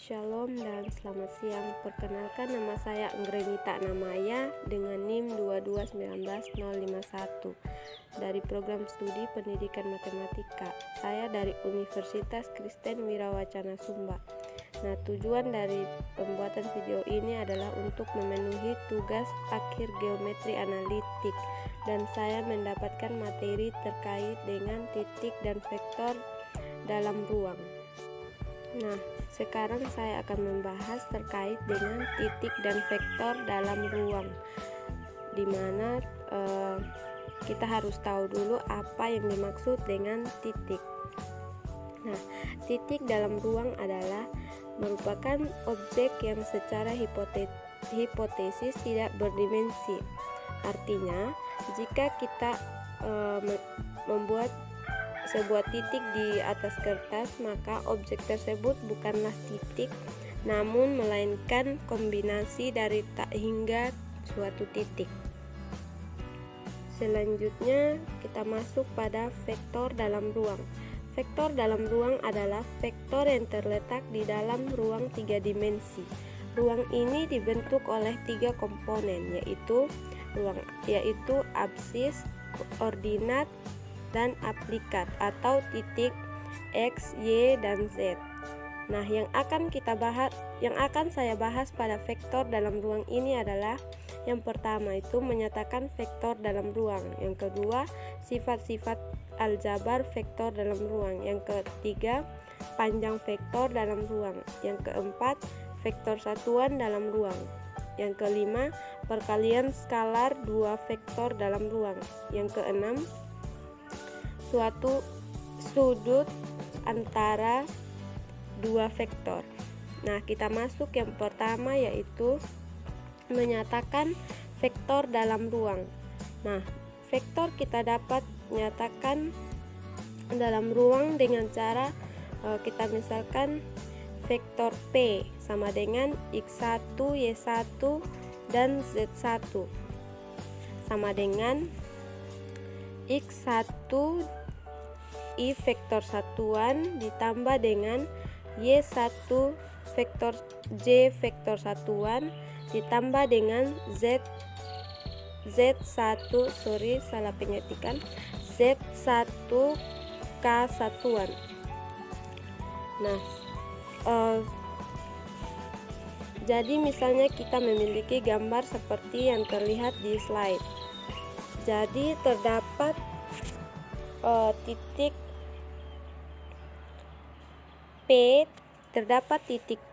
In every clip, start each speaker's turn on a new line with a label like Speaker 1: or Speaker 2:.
Speaker 1: Shalom dan selamat siang. Perkenalkan, nama saya Angrenita Namaya dengan NIM 2219051 dari program studi pendidikan matematika. Saya dari Universitas Kristen Wirawacana Sumba. Nah, tujuan dari pembuatan video ini adalah untuk memenuhi tugas akhir geometri analitik, dan saya mendapatkan materi terkait dengan titik dan vektor dalam ruang. Nah, sekarang saya akan membahas terkait dengan titik dan vektor dalam ruang, di mana kita harus tahu dulu apa yang dimaksud dengan titik. Nah, titik dalam ruang adalah merupakan objek yang secara hipotesis tidak berdimensi. Artinya, jika kita membuat sebuah titik di atas kertas, maka objek tersebut bukanlah titik, namun melainkan kombinasi dari tak hingga suatu titik. Selanjutnya kita masuk pada vektor dalam ruang. Vektor dalam ruang adalah vektor yang terletak di dalam ruang 3 dimensi. Ruang ini dibentuk oleh 3 komponen, yaitu absis, koordinat, dan aplikat atau titik X, Y, dan Z. Nah, yang akan saya bahas pada vektor dalam ruang ini adalah yang pertama itu menyatakan vektor dalam ruang, yang kedua sifat-sifat aljabar vektor dalam ruang, yang ketiga panjang vektor dalam ruang, yang keempat vektor satuan dalam ruang, yang kelima perkalian skalar 2 vektor dalam ruang, yang keenam suatu sudut antara 2 vektor. Nah, kita masuk yang pertama, yaitu menyatakan vektor dalam ruang. Nah, vektor kita dapat menyatakan dalam ruang dengan cara kita misalkan vektor P sama dengan X1, Y1, dan Z1 sama dengan X1 I vektor satuan ditambah dengan Y1 vektor J vektor satuan ditambah dengan Z1 K satuan. Nah, jadi misalnya kita memiliki gambar seperti yang terlihat di slide. Jadi terdapat titik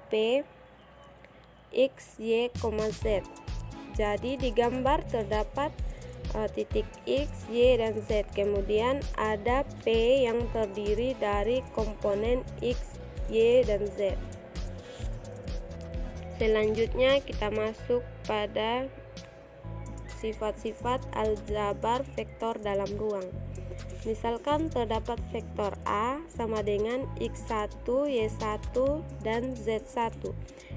Speaker 1: P, X, Y, Z. Jadi di gambar terdapat titik X, Y, dan Z. Kemudian ada P yang terdiri dari komponen X, Y, dan Z. Selanjutnya kita masuk pada sifat-sifat aljabar vektor dalam ruang. Misalkan terdapat vektor A sama dengan X1, Y1, dan Z1.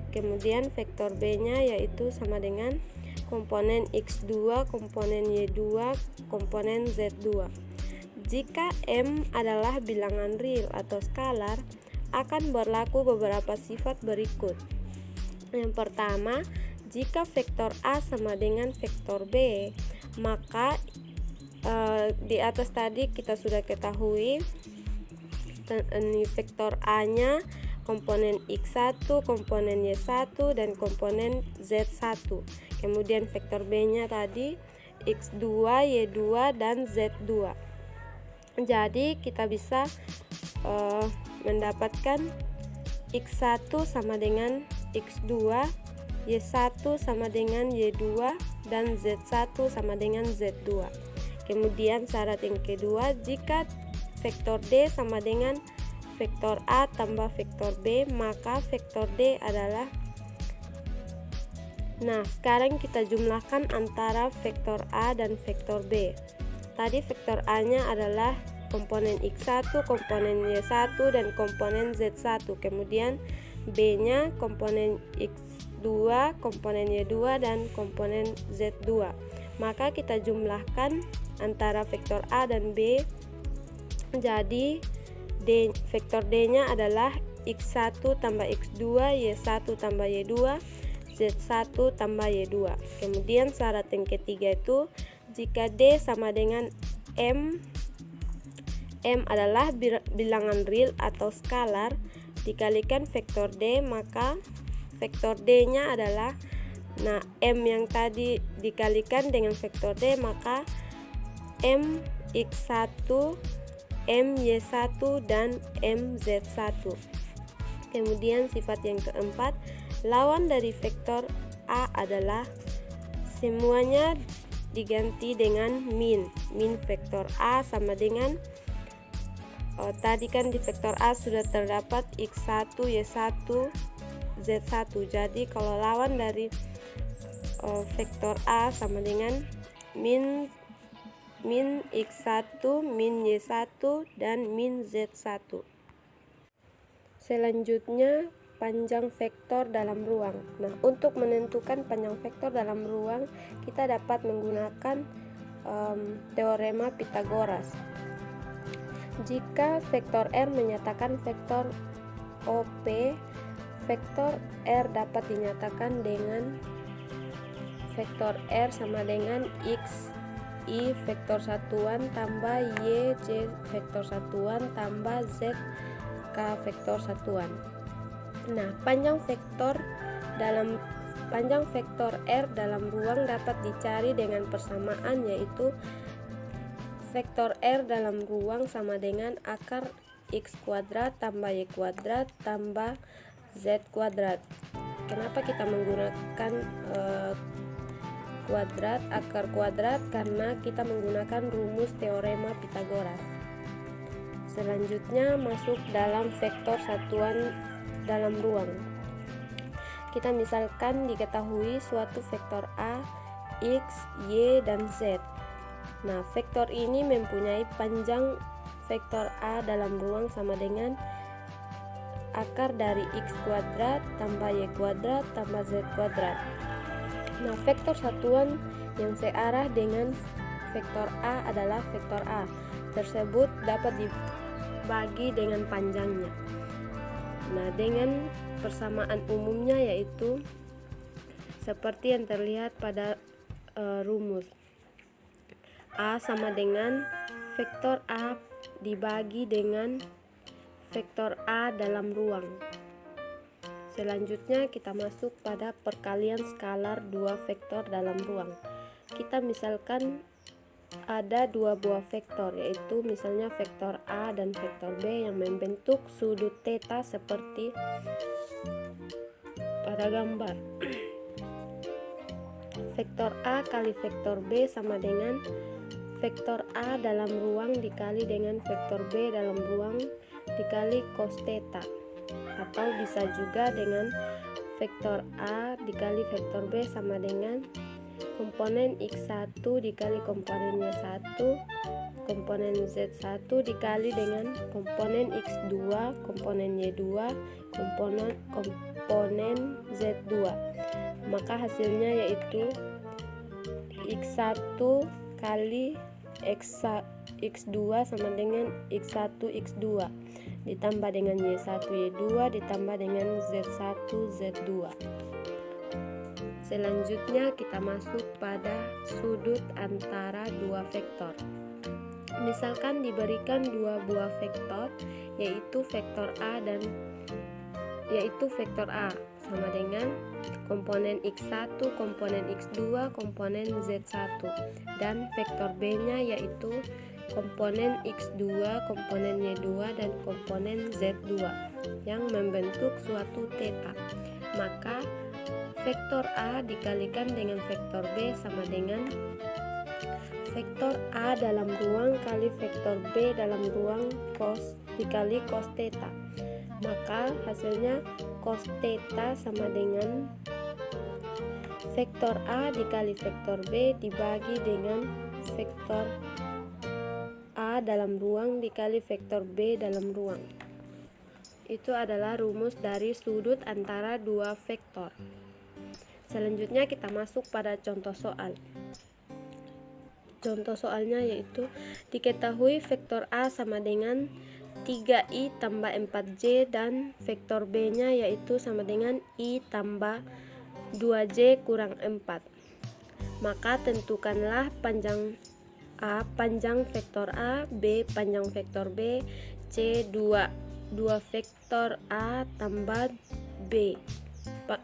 Speaker 1: Kemudian vektor B-nya yaitu sama dengan komponen X2, komponen Y2, komponen Z2. Jika M adalah bilangan real atau skalar, akan berlaku beberapa sifat berikut. Yang pertama, jika vektor A sama dengan vektor B, maka di atas tadi kita sudah ketahui ini vektor A-nya komponen X1, komponen Y1, dan komponen Z1. Kemudian vektor B-nya tadi X2, Y2, dan Z2. Jadi kita bisa mendapatkan X1 sama dengan X2, Y1 sama dengan Y2, dan Z1 sama dengan Z2. Kemudian syarat yang kedua, jika vektor D sama dengan vektor A tambah vektor B, maka vektor D adalah. Nah, sekarang kita jumlahkan antara vektor A dan vektor B. Tadi vektor A-nya adalah komponen X1, komponen Y1, dan komponen Z1. Kemudian B-nya komponen X2, komponen Y2, dan komponen Z2. Maka kita jumlahkan antara vektor A dan B, jadi vektor D-nya adalah X1 tambah X2, Y1 tambah Y2, Z1 tambah Y2. Kemudian syarat yang ketiga itu jika D sama dengan M adalah bilangan real atau skalar dikalikan vektor D, maka vektor D-nya adalah, nah, M yang tadi dikalikan dengan vektor D, maka M X1, M Y1, dan M Z1. Kemudian sifat yang keempat, lawan dari vektor A adalah semuanya diganti dengan min vektor A sama dengan tadi kan di vektor A sudah terdapat X1, Y1, Z1. Jadi kalau lawan dari vektor A sama dengan min X1, min Y1, dan min Z1. Selanjutnya panjang vektor dalam ruang. Nah, untuk menentukan panjang vektor dalam ruang kita dapat menggunakan teorema Pythagoras. Jika vektor R menyatakan vektor OP, vektor R dapat dinyatakan dengan vektor R sama dengan X I vektor satuan tambah Y J vektor satuan tambah Z K vektor satuan. Nah, panjang vektor R dalam ruang dapat dicari dengan persamaan, yaitu vektor R dalam ruang sama dengan akar X kuadrat tambah Y kuadrat tambah Z kuadrat. Kenapa kita menggunakan akar kuadrat? Karena kita menggunakan rumus teorema Pythagoras. Selanjutnya masuk dalam vektor satuan dalam ruang. Kita misalkan diketahui suatu vektor A, X, Y, dan Z. Nah, vektor ini mempunyai panjang vektor A dalam ruang sama dengan akar dari X kuadrat tambah Y kuadrat tambah Z kuadrat. Nah, vektor satuan yang searah dengan vektor A adalah vektor A. Tersebut dapat dibagi dengan panjangnya. Nah, dengan persamaan umumnya yaitu seperti yang terlihat pada rumus. A sama dengan vektor A dibagi dengan vektor A dalam ruang. Selanjutnya kita masuk pada perkalian skalar dua vektor dalam ruang. Kita misalkan ada dua buah vektor, yaitu misalnya vektor A dan vektor B yang membentuk sudut theta seperti pada gambar. Vektor A kali vektor B sama dengan vektor A dalam ruang dikali dengan vektor B dalam ruang dikali cos theta, atau bisa juga dengan vektor A dikali vektor B sama dengan komponen X1 dikali komponen Y1, komponen Z1 dikali dengan komponen X2, komponen Y2, komponen Z2. Maka hasilnya yaitu X1 kali X2 sama dengan X1 X2 ditambah dengan Y1 Y2 ditambah dengan Z1 Z2. Selanjutnya kita masuk pada sudut antara dua vektor. Misalkan diberikan dua buah vektor, yaitu vektor A sama dengan komponen X1, komponen X2, komponen Z1, dan vektor B-nya yaitu komponen X2, komponen Y2, dan komponen Z2 yang membentuk suatu theta. Maka vektor A dikalikan dengan vektor B sama dengan vektor A dalam ruang kali vektor B dalam ruang cos dikali cos theta. Maka hasilnya cos theta sama dengan vektor A dikali vektor B dibagi dengan vektor A dalam ruang dikali vektor B dalam ruang. Itu adalah rumus dari sudut antara dua vektor. Selanjutnya kita masuk pada contoh soal. Contoh soalnya yaitu diketahui vektor A sama dengan 3i tambah 4j dan vektor b nya yaitu sama dengan i tambah 2j kurang 4. Maka tentukanlah panjang A, panjang vektor A, B, panjang vektor B, C, 2 vektor A tambah B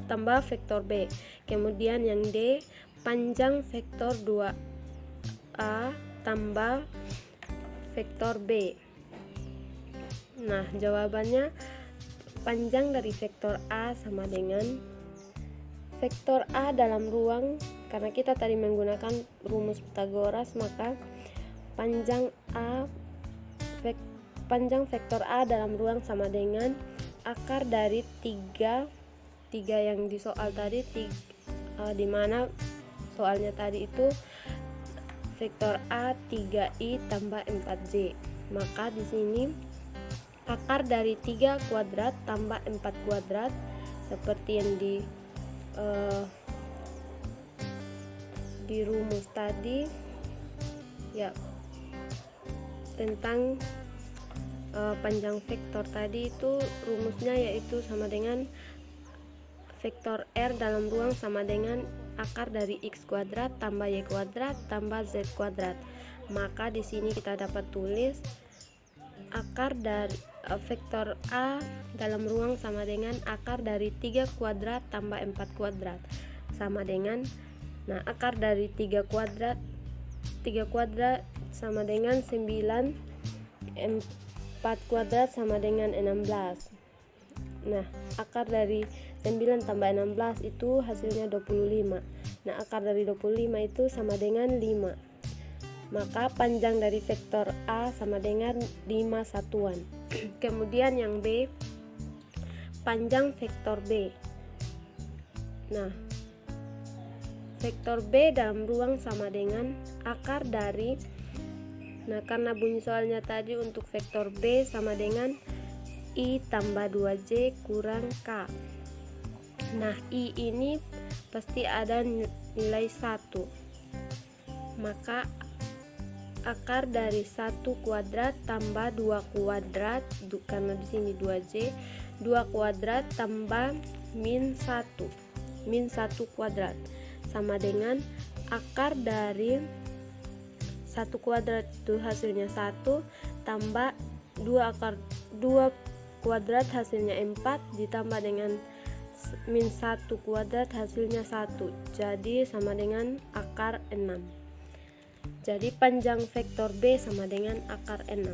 Speaker 1: tambah vektor B. Kemudian yang D, panjang vektor 2A tambah vektor B. Nah, jawabannya panjang dari vektor A sama dengan vektor A dalam ruang, karena kita tadi menggunakan rumus Pythagoras, maka panjang vektor A dalam ruang sama dengan akar dari 3 yang di soal tadi, di mana soalnya tadi itu vektor A 3i tambah 4j. Maka di sini akar dari 3 kuadrat tambah 4 kuadrat seperti yang di rumus tadi ya, tentang panjang vektor tadi itu rumusnya yaitu sama dengan vektor R dalam ruang sama dengan akar dari x kuadrat tambah y kuadrat tambah z kuadrat. Maka di sini kita dapat tulis akar dari vektor A dalam ruang sama dengan akar dari 3 kuadrat tambah 4 kuadrat sama dengan, nah akar dari 3 kuadrat sama dengan 9, 4 kuadrat sama dengan 16. Nah, akar dari 9 tambah 16 itu hasilnya 25. Nah, akar dari 25 itu sama dengan 5. Maka panjang dari vektor A sama dengan 5 satuan. Kemudian yang B, panjang vektor B. Nah, vektor B dalam ruang sama dengan akar dari, nah karena bunyi soalnya tadi untuk vektor B sama dengan I tambah 2J kurang K. Nah, I ini pasti ada nilai 1. Maka akar dari 1 kuadrat tambah 2 kuadrat, karena di sini 2J, 2 kuadrat tambah min 1 kuadrat sama dengan akar dari 1 kuadrat itu hasilnya 1 tambah 2 kuadrat hasilnya 4 ditambah dengan min 1 kuadrat hasilnya 1, jadi sama dengan akar 6. Jadi panjang vektor B sama dengan akar 6.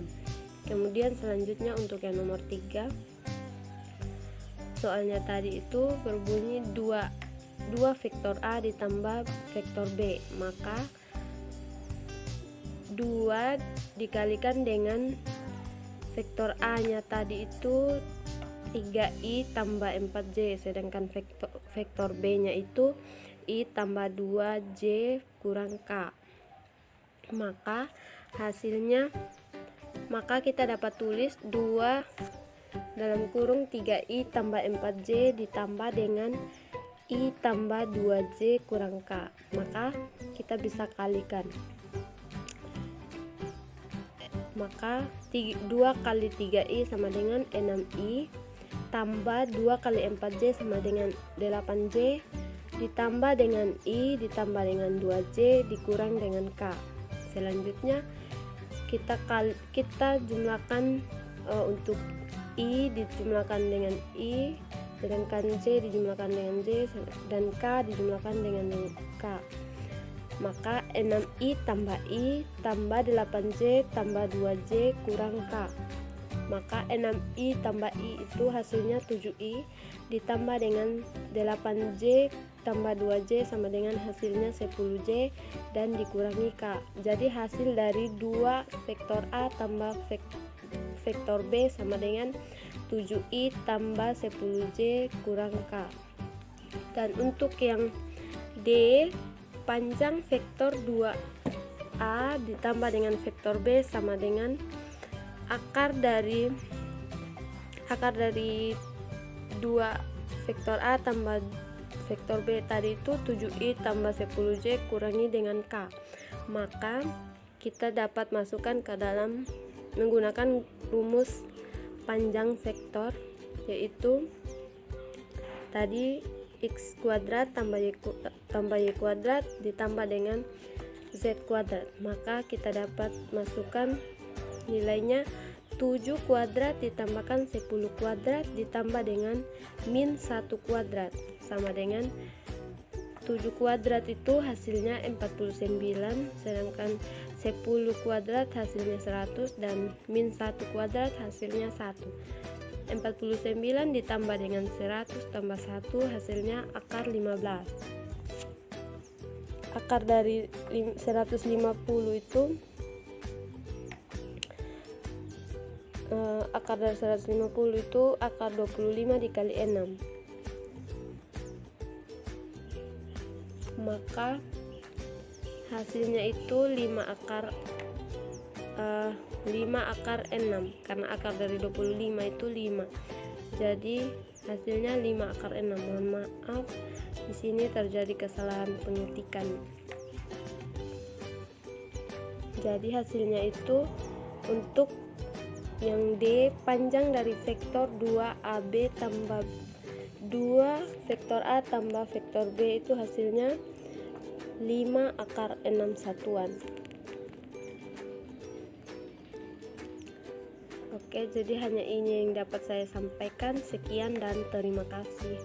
Speaker 1: Kemudian selanjutnya untuk yang nomor 3, soalnya tadi itu berbunyi 2 vektor A ditambah vektor B, maka 2 dikalikan dengan vektor A nya tadi itu 3i tambah 4j, sedangkan vektor B nya itu i tambah 2j kurang k. Maka hasilnya, maka kita dapat tulis 2 dalam kurung 3i tambah 4j ditambah dengan i tambah 2j kurang k. Maka kita bisa kalikan, maka 2 kali 3i sama dengan 6i tambah 2 kali 4j sama dengan 8j ditambah dengan i ditambah dengan 2j dikurang dengan k. Selanjutnya kita jumlahkan, untuk i dijumlahkan dengan i, sedangkan j dijumlahkan dengan j, dan k dijumlahkan dengan k. Maka 6i tambah 8j tambah 2j kurang k. Maka 6i tambah i itu hasilnya 7i ditambah dengan 8j tambah 2j sama dengan hasilnya 10j dan dikurangi k. Jadi hasil dari 2 vektor A tambah vektor B sama dengan 7i tambah 10j kurang k. Dan untuk yang D, panjang vektor 2A ditambah dengan vektor B sama dengan akar dari 2 vektor A tambah vektor B tadi itu 7i tambah 10j kurangi dengan k. Maka kita dapat masukkan ke dalam menggunakan rumus panjang vektor, yaitu tadi x kuadrat tambah y kuadrat ditambah dengan z kuadrat. Maka kita dapat masukkan nilainya 7 kuadrat ditambahkan 10 kuadrat ditambah dengan min 1 kuadrat sama dengan 7 kuadrat itu hasilnya 49, sedangkan 10 kuadrat hasilnya 100 dan min 1 kuadrat hasilnya 1. 49 ditambah dengan 100 tambah 1 hasilnya akar 15. Akar dari 150 itu akar dari 150 itu akar 25 dikali 6. Maka hasilnya itu 5 akar 6, karena akar dari 25 itu 5. Jadi hasilnya 5 akar 6. Mohon maaf, di sini terjadi kesalahan pengetikan. Jadi hasilnya itu untuk yang D, panjang dari vektor 2AB tambah 2 vektor A tambah vektor B itu hasilnya 5 akar 6 satuan. Oke, jadi hanya ini yang dapat saya sampaikan. Sekian dan terima kasih.